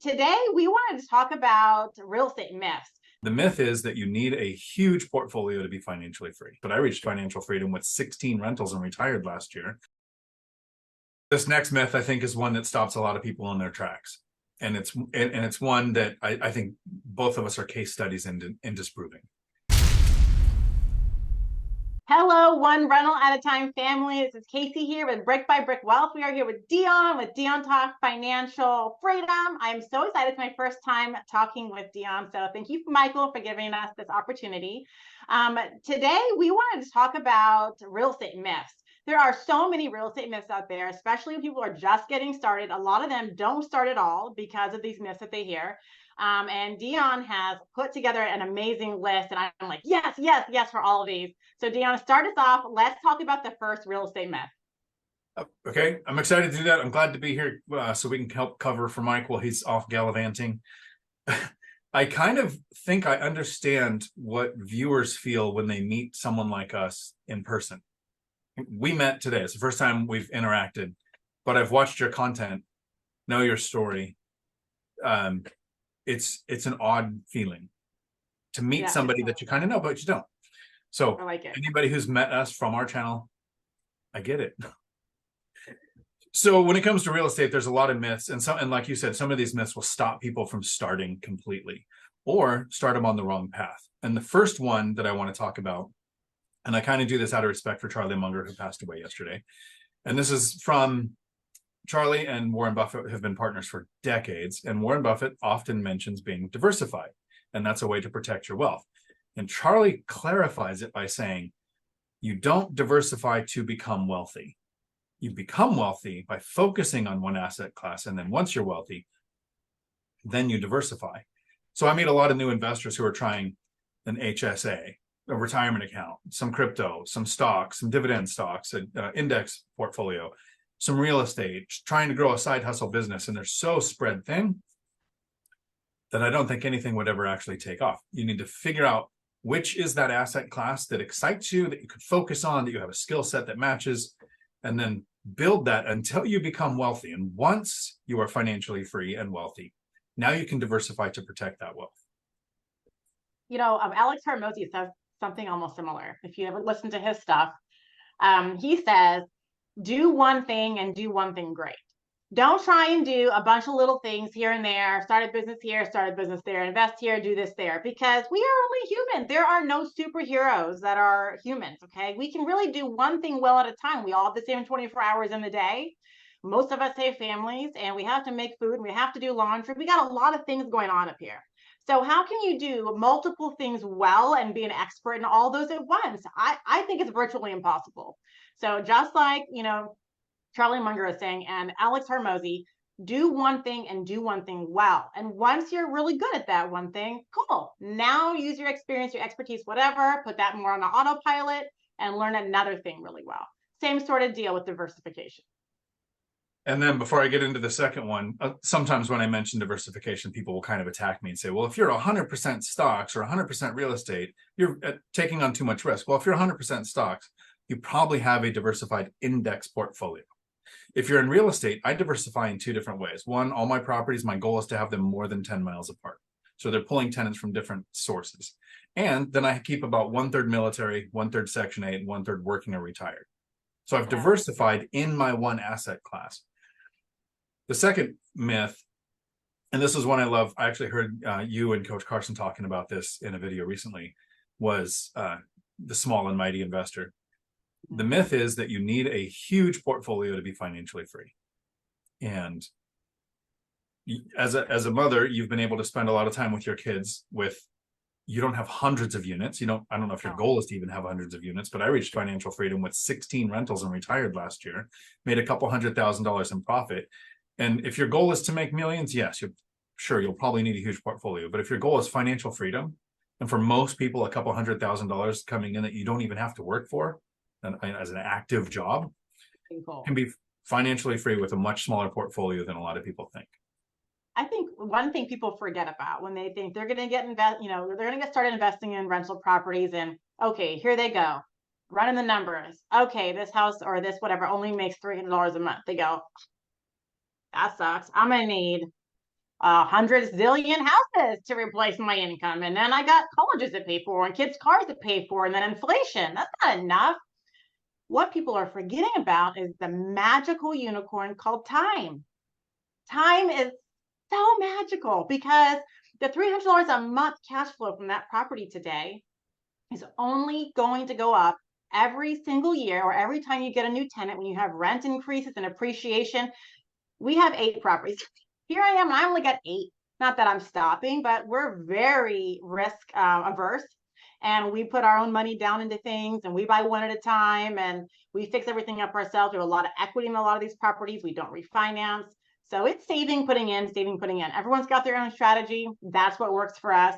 Today, we wanted to talk about real estate myths. The myth is that you need a huge portfolio to be financially free. But I reached financial freedom with 16 rentals and retired last year. This next myth, I think, is one that stops a lot of people in their tracks. And it's one that I think both of us are case studies in disproving. Hello, one rental at a time family. This is Casey here with Brick by Brick Wealth. We are here with Dion Talk Financial Freedom. I'm so excited. It's my first time talking with Dion. So thank you, Michael, for giving us this opportunity. Today, we wanted to talk about real estate myths. There are so many real estate myths out there, especially when people are just getting started. A lot of them don't start at all because of these myths that they hear. And Dion has put together an amazing list, and I'm like, yes, yes, yes for all of these. So Dion, start us off. Let's talk about the first real estate myth. Okay, I'm excited to do that. I'm glad to be here so we can help cover for Mike while he's off gallivanting. I kind of think I understand what viewers feel when they meet someone like us in person. We met today. It's the first time we've interacted, but I've watched your content, know your story. It's an odd feeling to meet somebody that you kind of know, but you don't. So I like it. Anybody who's met us from our channel, I get it. So when it comes to real estate, there's a lot of myths. And like you said, some of these myths will stop people from starting completely or start them on the wrong path. And the first one that I want to talk about, and I kind of do this out of respect for Charlie Munger, who passed away yesterday. And this is from Charlie and Warren Buffett have been partners for decades. And Warren Buffett often mentions being diversified. And that's a way to protect your wealth. And Charlie clarifies it by saying, you don't diversify to become wealthy. You become wealthy by focusing on one asset class. And then once you're wealthy, then you diversify. So I meet a lot of new investors who are trying an HSA, a retirement account, some crypto, some stocks, some dividend stocks, an index portfolio, some real estate, trying to grow a side hustle business. And they're so spread thin that I don't think anything would ever actually take off. You need to figure out which is that asset class that excites you, that you could focus on, that you have a skill set that matches, and then build that until you become wealthy. And once you are financially free and wealthy, now you can diversify to protect that wealth. You know, Alex Hormozi says something almost similar. If you ever listen to his stuff, he says, do one thing and do one thing great. Don't try and do a bunch of little things here and there, start a business here, start a business there, invest here, do this there, because we are only human. There are no superheroes that are humans, okay? We can really do one thing well at a time. We all have the same 24 hours in the day. Most of us have families, and we have to make food, and we have to do laundry. We got a lot of things going on up here. So how can you do multiple things well and be an expert in all those at once? I think it's virtually impossible. So just like, you know, Charlie Munger is saying, and Alex Hormozi, do one thing and do one thing well. And once you're really good at that one thing, cool. Now use your experience, your expertise, whatever, put that more on the autopilot and learn another thing really well. Same sort of deal with diversification. And then before I get into the second one, sometimes when I mention diversification, people will kind of attack me and say, well, if you're 100% stocks or 100% real estate, you're taking on too much risk. Well, if you're 100% stocks, you probably have a diversified index portfolio. If you're in real estate, I diversify in two different ways. One, all my properties, my goal is to have them more than 10 miles apart. So they're pulling tenants from different sources. And then I keep about 1/3 military, 1/3 Section 8, and 1/3 working or retired. So I've diversified in my one asset class. The second myth, and this is one I love, I actually heard you and Coach Carson talking about this in a video recently, was the small and mighty investor. The myth is that you need a huge portfolio to be financially free. And as a mother, you've been able to spend a lot of time with your kids you don't have hundreds of units. I don't know if your goal is to even have hundreds of units, but I reached financial freedom with 16 rentals and retired last year, made a couple $100,000 in profit. And if your goal is to make millions, yes, you'll probably need a huge portfolio. But if your goal is financial freedom, and for most people, a couple $100,000 coming in that you don't even have to work for, and as an active job, can be financially free with a much smaller portfolio than a lot of people think. I think one thing people forget about when they think they're going to they're going to get started investing in rental properties, and okay, here they go, running the numbers. Okay, this house or this whatever only makes $300 a month. They go, that sucks. I'm going to need hundred zillion houses to replace my income. And then I got colleges to pay for and kids' cars to pay for, and then inflation. That's not enough. What people are forgetting about is the magical unicorn called time. Time is so magical because the $300 a month cash flow from that property today is only going to go up every single year, or every time you get a new tenant, when you have rent increases and appreciation. We have 8 properties. Here I am, and I only got 8. Not that I'm stopping, but we're very risk averse. And we put our own money down into things, and we buy one at a time, and we fix everything up ourselves. We have a lot of equity in a lot of these properties. We don't refinance. So it's saving, putting in, saving, putting in. Everyone's got their own strategy. That's what works for us.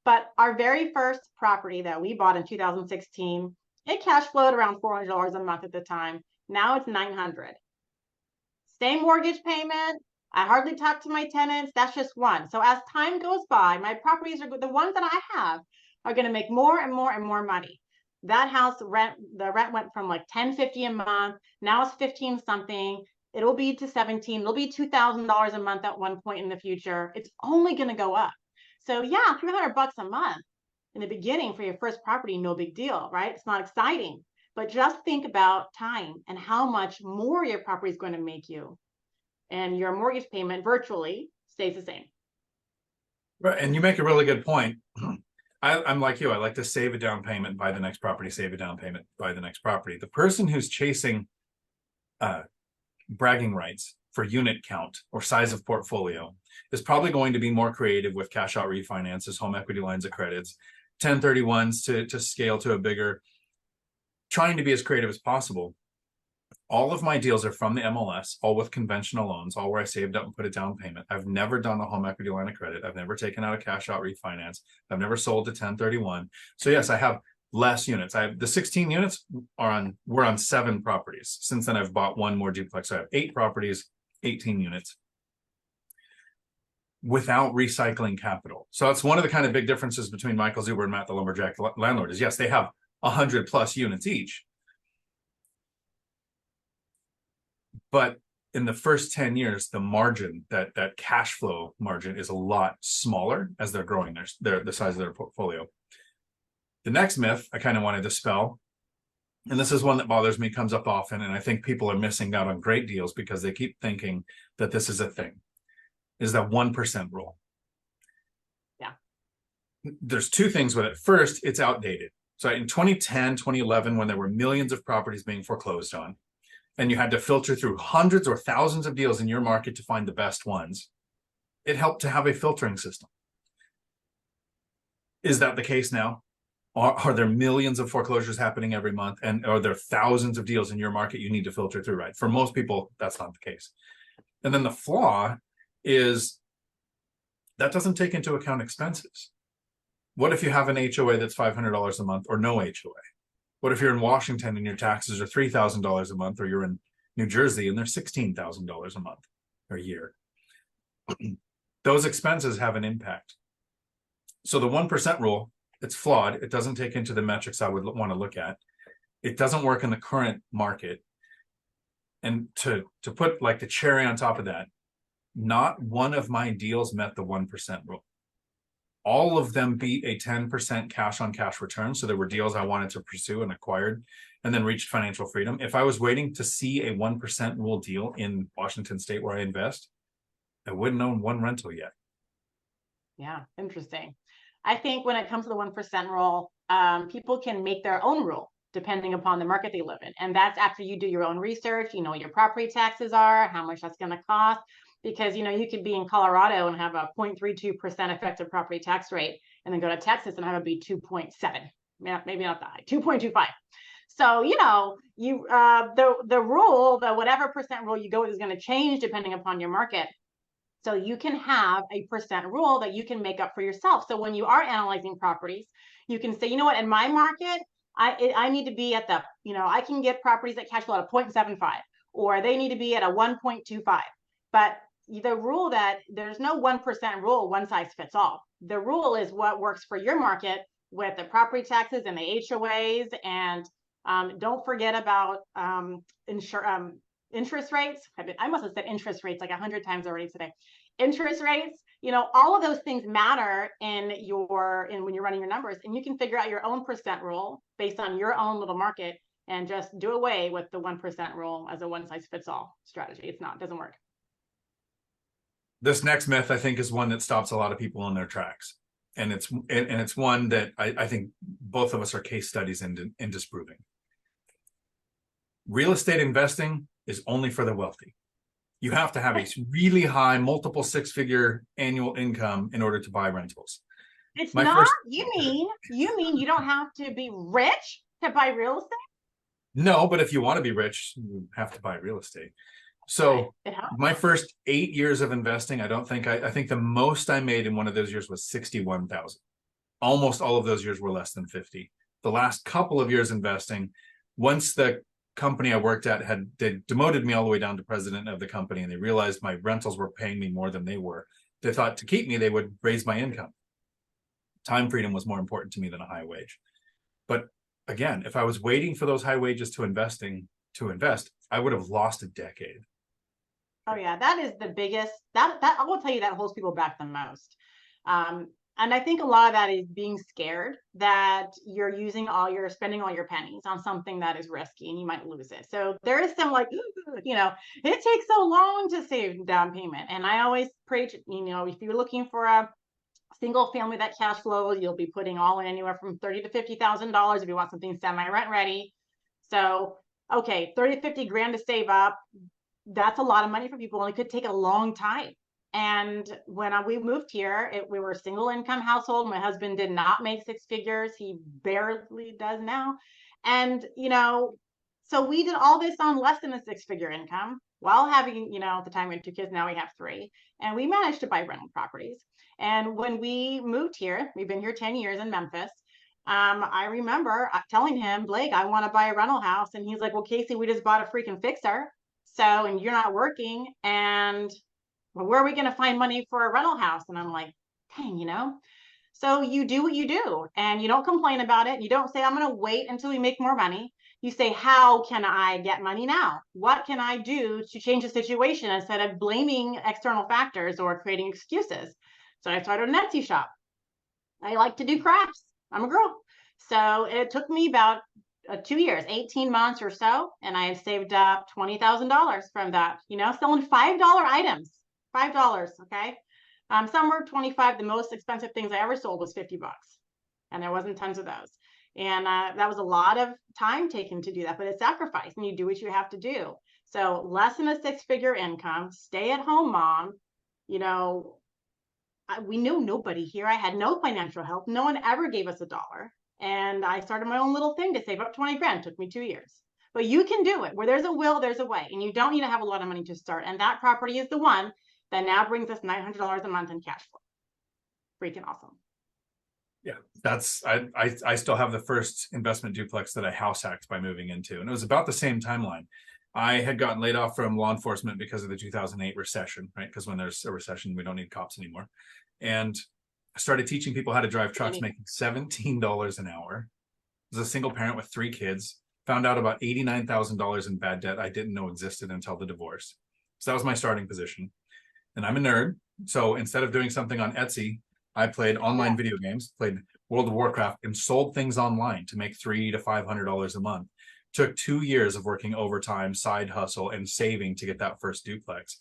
But our very first property that we bought in 2016, it cash flowed around $400 a month at the time. Now it's $900. Same mortgage payment. I hardly talk to my tenants. That's just one. So as time goes by, my properties are the ones that I have are going to make more and more and more money. That house rent, the rent went from like $10.50 a month. Now it's 15 something. It'll be to 17. It'll be $2,000 a month at one point in the future. It's only going to go up. So yeah, $300 a month in the beginning for your first property, no big deal, right? It's not exciting. But just think about time and how much more your property is going to make you. And your mortgage payment virtually stays the same. Right. And you make a really good point. I'm like you. I like to save a down payment, buy the next property, save a down payment, buy the next property. The person who's chasing bragging rights for unit count or size of portfolio is probably going to be more creative with cash out refinances, home equity lines of credits, 1031s to scale to a bigger, trying to be as creative as possible. All of my deals are from the MLS, all with conventional loans, all where I saved up and put a down payment. I've never done a home equity line of credit. I've never taken out a cash out refinance. I've never sold a 1031. So yes, I have less units. I have the 16 units we're on 7 properties. Since then, I've bought one more duplex. So I have 8 properties, 18 units without recycling capital. So that's one of the kind of big differences between Michael Zuber and Matt the Lumberjack Landlord is, yes, they have 100 plus units each. But in the first 10 years, the margin, that cash flow margin, is a lot smaller as they're growing the size of their portfolio. The next myth I kind of want to dispel, and this is one that bothers me, comes up often, and I think people are missing out on great deals because they keep thinking that this is a thing, is that 1% rule. Yeah. There's 2 things with it. First, it's outdated. So in 2010, 2011, when there were millions of properties being foreclosed on, and you had to filter through hundreds or thousands of deals in your market to find the best ones, it helped to have a filtering system. Is that the case now? Are there millions of foreclosures happening every month? And are there thousands of deals in your market you need to filter through, right? For most people, that's not the case. And then the flaw is that doesn't take into account expenses. What if you have an HOA that's $500 a month or no HOA? What if you're in Washington and your taxes are $3,000 a month, or you're in New Jersey and they're $16,000 a month or a year? Those expenses have an impact. So the 1% rule, it's flawed. It doesn't take into the metrics I would want to look at. It doesn't work in the current market. And to put like the cherry on top of that, not one of my deals met the 1% rule. All of them beat a 10% cash on cash return. So there were deals I wanted to pursue and acquired and then reached financial freedom. If I was waiting to see a 1% rule deal in Washington State where I invest, I wouldn't own one rental yet. Yeah, interesting. I think when it comes to the 1% rule, people can make their own rule depending upon the market they live in. And that's after you do your own research, you know what your property taxes are, how much that's going to cost. Because, you know, you could be in Colorado and have a 0.32% effective property tax rate, and then go to Texas and have it be 2.7. Yeah, maybe not that high, 2.25. So, you know, the rule, the whatever percent rule you go with is going to change depending upon your market. So you can have a percent rule that you can make up for yourself. So when you are analyzing properties, you can say, you know what, in my market, I need to be at the, you know, I can get properties that cash flow at a 0.75, or they need to be at a 1.25. But the rule that there's no 1% rule, one size fits all. The rule is what works for your market with the property taxes and the HOAs. And don't forget about interest rates. I must have said interest rates like 100 times already today. interest rates, all of those things matter in when you're running your numbers, and you can figure out your own percent rule based on your own little market and just do away with the 1% rule as a one size fits all strategy. It doesn't work. This next myth, I think, is one that stops a lot of people in their tracks. And it's one that I think both of us are case studies in disproving. Real estate investing is only for the wealthy. You have to have a really high, multiple six-figure annual income in order to buy rentals. It's not. You mean you don't have to be rich to buy real estate? No, but if you want to be rich, you have to buy real estate. So my first 8 years of investing, I think the most I made in one of those years was 61,000. Almost all of those years were less than 50. The last couple of years investing, once the company I worked at they demoted me all the way down to president of the company, and they realized my rentals were paying me more than they were. They thought to keep me, they would raise my income. Time freedom was more important to me than a high wage. But again, if I was waiting for those high wages to invest, I would have lost a decade. Oh yeah, that is the biggest, that I will tell you, that holds people back the most. And I think a lot of that is being scared that you're spending all your pennies on something that is risky and you might lose it. So there is some it takes so long to save down payment. And I always preach, if you're looking for a single family that cash flows, you'll be putting all in anywhere from $30,000 to $50,000 if you want something semi-rent ready. So, okay, 30, 50 grand to save up. That's a lot of money for people, and it could take a long time. And when we moved here, we were a single income household. My husband did not make six figures. He barely does now. And, so we did all this on less than a six-figure income while having, at the time we had 2 kids, now we have 3. And we managed to buy rental properties. And when we moved here, we've been here 10 years in Memphis. I remember telling him, Blake, I want to buy a rental house. And he's like, well, Casey, we just bought a freaking fixer. So, and you're not working, and well, where are we going to find money for a rental house? And I'm like, dang, so you do what you do, and you don't complain about it. You don't say, I'm going to wait until we make more money. You say, how can I get money now? What can I do to change the situation instead of blaming external factors or creating excuses? So I started an Etsy shop. I like to do crafts. I'm a girl. So it took me about 2 years, 18 months or so. And I have saved up $20,000 from that, selling $5 items, $5. Okay. Some were 25. The most expensive things I ever sold was $50. And there wasn't tons of those. And that was a lot of time taken to do that, but it's sacrifice, and you do what you have to do. So less than a six-figure income, stay at home mom, we knew nobody here. I had no financial help. No one ever gave us $1. And I started my own little thing to save up 20 grand. It took me 2 years. But you can do it. Where there's a will, there's a way. And you don't need to have a lot of money to start. And that property is the one that now brings us $900 a month in cash flow. Freaking awesome. Yeah, I still have the first investment duplex that I house hacked by moving into. And it was about the same timeline. I had gotten laid off from law enforcement because of the 2008 recession, right? Because when there's a recession, we don't need cops anymore. And I started teaching people how to drive trucks, making $17 an hour. I was a single parent with 3 kids, found out about $89,000 in bad debt I didn't know existed until the divorce. So that was my starting position. And I'm a nerd. So instead of doing something on Etsy, I played online video games, played World of Warcraft, and sold things online to make $300 to $500 a month. Took 2 years of working overtime, side hustle, and saving to get that first duplex.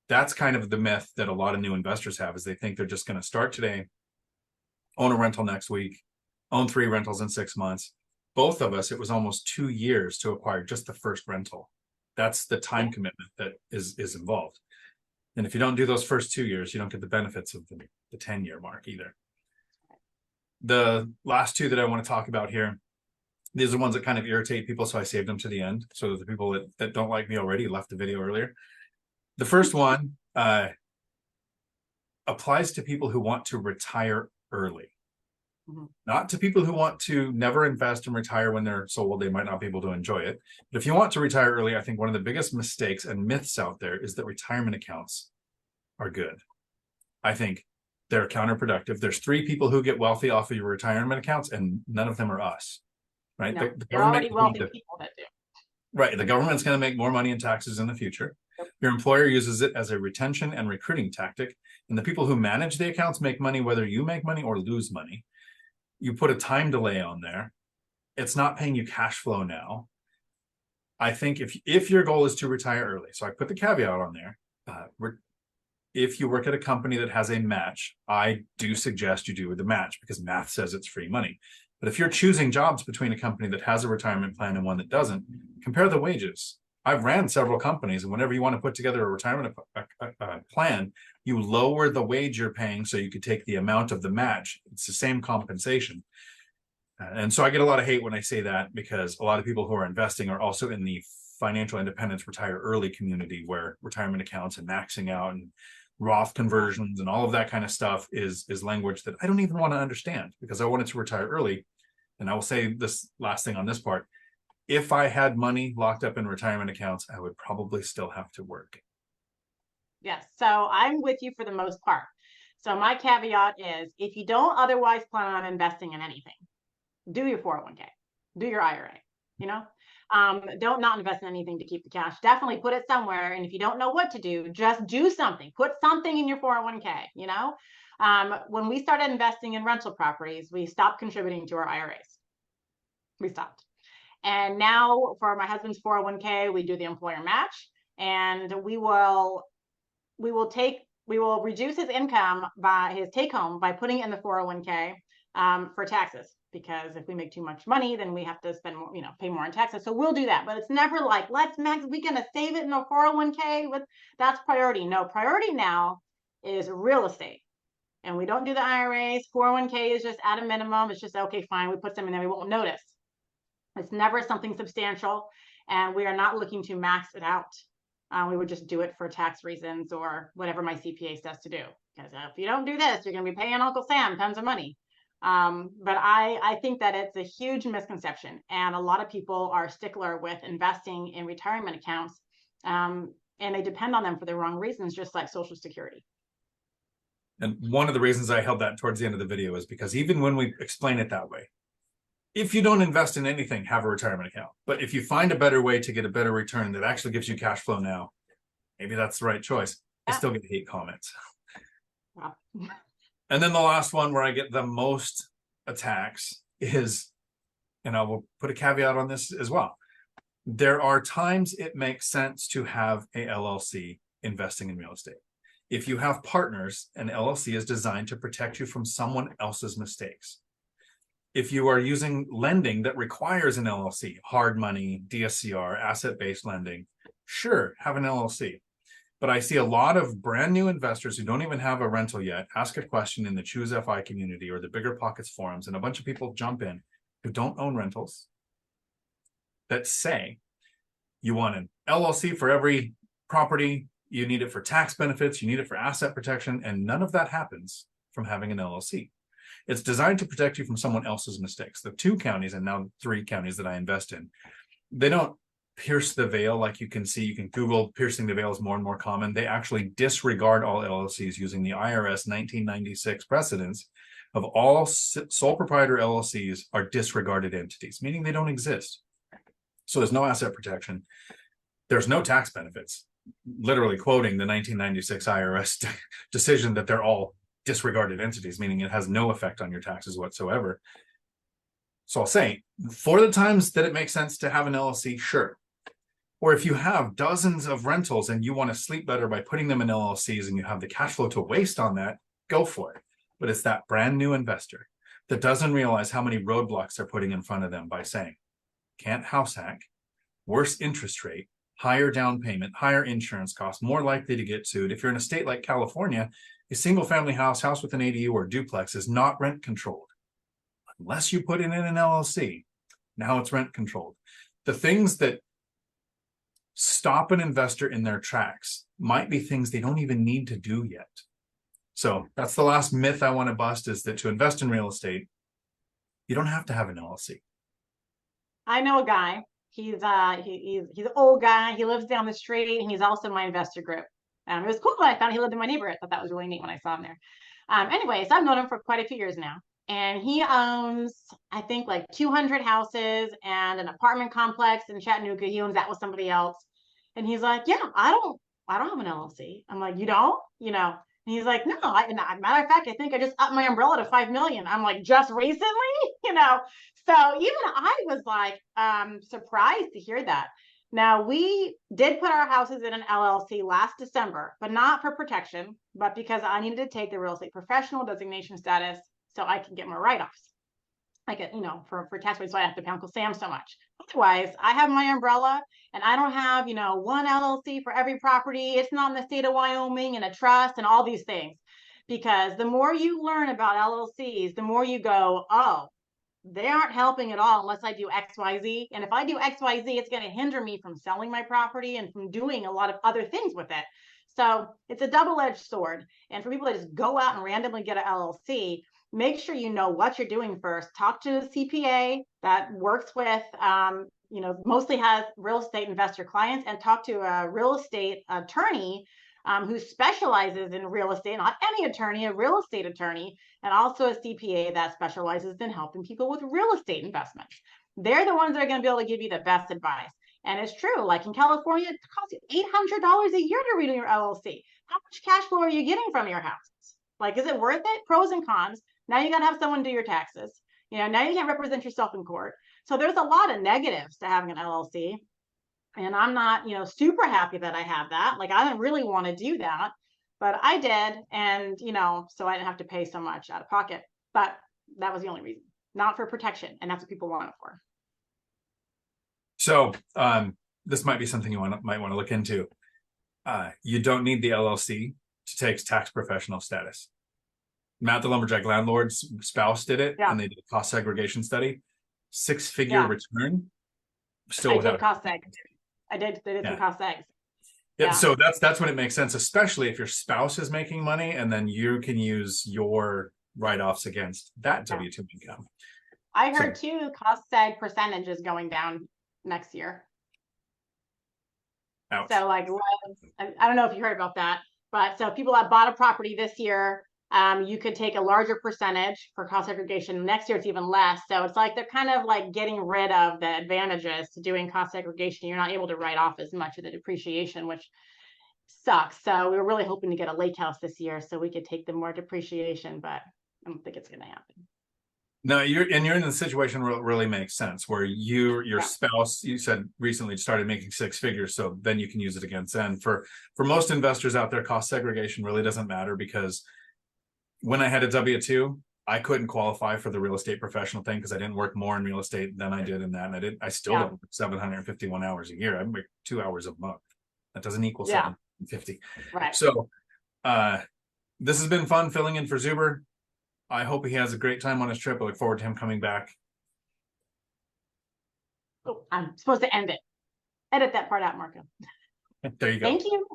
That's kind of the myth that a lot of new investors have, is they think they're just going to start today, own a rental next week, own 3 rentals in 6 months. Both of us, it was almost 2 years to acquire just the first rental. That's the time commitment that is involved. And if you don't do those first 2 years, you don't get the benefits of the 10-year mark either. The last 2 that I want to talk about here, these are ones that kind of irritate people, so I saved them to the end. So that the people that don't like me already left the video earlier. The first one applies to people who want to retire early. Not to people who want to never invest and retire when they're so old they might not be able to enjoy it. But if you want to retire early, I think one of the biggest mistakes and myths out there is that retirement accounts are good. I think they're counterproductive. There's 3 people who get wealthy off of your retirement accounts, and none of them are us, right? No, they're already wealthy people that do. Right. The government's going to make more money in taxes in the future. Your employer uses it as a retention and recruiting tactic, and the people who manage the accounts make money whether you make money or lose money. You put a time delay on there. It's not paying you cash flow now. I think if your goal is to retire early, so I put the caveat on there. If you work at a company that has a match, I do suggest you do the match because math says it's free money. But if you're choosing jobs between a company that has a retirement plan and one that doesn't, compare the wages. I've ran several companies, and whenever you want to put together a retirement plan, you lower the wage you're paying so you could take the amount of the match. It's the same compensation. And so I get a lot of hate when I say that, because a lot of people who are investing are also in the financial independence retire early community, where retirement accounts and maxing out and Roth conversions and all of that kind of stuff is language that I don't even want to understand, because I wanted to retire early. And I will say this last thing on this part. If I had money locked up in retirement accounts, I would probably still have to work. Yes. So I'm with you for the most part. So my caveat is, if you don't otherwise plan on investing in anything, do your 401k, do your IRA, don't not invest in anything to keep the cash. Definitely put it somewhere. And if you don't know what to do, just do something. Put something in your 401k, when we started investing in rental properties, we stopped contributing to our IRAs. We stopped. And now for my husband's 401k, we do the employer match, and we will reduce his income by his take home by putting it in the 401k for taxes. Because if we make too much money, then we have to spend more, pay more in taxes. So we'll do that. But it's never like, we're going to save it in a 401k. That's priority. No, priority now is real estate. And we don't do the IRAs. 401k is just at a minimum. It's just, okay, fine. We put some in there. We won't notice. It's never something substantial. And we are not looking to max it out. We would just do it for tax reasons or whatever my CPA says to do. Because if you don't do this, you're going to be paying Uncle Sam tons of money. But I think that it's a huge misconception, and a lot of people are stickler with investing in retirement accounts, and they depend on them for the wrong reasons, just like Social Security. And one of the reasons I held that towards the end of the video is because even when we explain it that way, if you don't invest in anything, have a retirement account. But if you find a better way to get a better return that actually gives you cash flow now, maybe that's the right choice. Yeah. I still get hate comments. Wow. And then the last one where I get the most attacks is, and I will put a caveat on this as well. There are times it makes sense to have a LLC investing in real estate. If you have partners, an LLC is designed to protect you from someone else's mistakes. If you are using lending that requires an LLC, hard money, DSCR, asset-based lending, sure, have an LLC. But I see a lot of brand new investors who don't even have a rental yet ask a question in the Choose FI community or the Bigger Pockets forums, and a bunch of people jump in who don't own rentals that say you want an LLC for every property, you need it for tax benefits, you need it for asset protection, and none of that happens from having an LLC. It's designed to protect you from someone else's mistakes. The 2 counties and now 3 counties that I invest in, they don't pierce the veil. Like you can see, you can Google piercing the veil is more and more common. They actually disregard all LLCs using the IRS 1996 precedents of all sole proprietor LLCs are disregarded entities, meaning they don't exist. So there's no asset protection. There's no tax benefits, literally quoting the 1996 IRS decision that they're all disregarded entities, meaning it has no effect on your taxes whatsoever. So I'll say, for the times that it makes sense to have an LLC, sure. Or if you have dozens of rentals and you want to sleep better by putting them in LLCs and you have the cash flow to waste on that, go for it. But it's that brand new investor that doesn't realize how many roadblocks they're putting in front of them by saying, can't house hack, worse interest rate, higher down payment, higher insurance costs, more likely to get sued. If you're in a state like California, a single family house with an ADU or duplex is not rent controlled. Unless you put it in an LLC, now it's rent controlled. The things that stop an investor in their tracks might be things they don't even need to do yet. So that's the last myth I want to bust, is that to invest in real estate, you don't have to have an LLC. I know a guy. He's an old guy. He lives down the street, and he's also in my investor group. It was cool when I found he lived in my neighborhood. I thought that was really neat when I saw him there. Anyways, I've known him for quite a few years now. And he owns, I think, like 200 houses and an apartment complex in Chattanooga. He owns that with somebody else. And he's like, yeah, I don't I don't have an LLC. I'm like, you don't? And he's like, no, matter of fact, I think I just upped my umbrella to 5 million. I'm like, just recently, you know? So even I was like, surprised to hear that. Now we did put our houses in an LLC last December, but not for protection, but because I needed to take the real estate professional designation status so I can get more write-offs. I get, for tax rates, so I have to pay Uncle Sam so much. Otherwise, I have my umbrella and I don't have, one LLC for every property. It's not in the state of Wyoming and a trust and all these things. Because the more you learn about LLCs, the more you go, oh, they aren't helping at all unless I do XYZ. And if I do XYZ, it's going to hinder me from selling my property and from doing a lot of other things with it. So it's a double-edged sword. And for people to just go out and randomly get an LLC, make sure you know what you're doing first. Talk to a CPA that works with, mostly has real estate investor clients, and talk to a real estate attorney who specializes in real estate, not any attorney, a real estate attorney, and also a CPA that specializes in helping people with real estate investments. They're the ones that are going to be able to give you the best advice. And it's true, like in California, it costs you $800 a year to renew your LLC. How much cash flow are you getting from your house? Like, is it worth it? Pros and cons. Now you got to have someone do your taxes. Now you can't represent yourself in court. So there's a lot of negatives to having an LLC. And I'm not, super happy that I have that. Like, I didn't really want to do that, but I did. And, so I didn't have to pay so much out of pocket. But that was the only reason, not for protection. And that's what people want it for. So this might be something you might want to look into. You don't need the LLC to take tax professional status. Matt, the lumberjack landlord's spouse, did it, and they did a cost segregation study. 6-figure return. Still without cost seg. I did some cost segs. Yeah, so that's when it makes sense, especially if your spouse is making money, and then you can use your write-offs against that W-2 income. I heard too, cost seg percentage is going down next year. Ouch. So like, I don't know if you heard about that, but so people that bought a property this year, you could take a larger percentage for cost segregation. Next year, it's even less. So it's like they're kind of like getting rid of the advantages to doing cost segregation. You're not able to write off as much of the depreciation, which sucks. So we were really hoping to get a lake house this year so we could take the more depreciation, but I don't think it's going to happen. No, you're in the situation where it really makes sense, where your spouse, you said recently started making 6 figures, so then you can use it against them. For most investors out there, cost segregation really doesn't matter, because when I had a W-2, I couldn't qualify for the real estate professional thing because I didn't work more in real estate than I did in that. And I still don't work 751 hours a year. I make 2 hours a month. That doesn't equal 750. Right. So this has been fun filling in for Zuber. I hope he has a great time on his trip. I look forward to him coming back. Oh, I'm supposed to end it. Edit that part out, Marco. There you go. Thank you.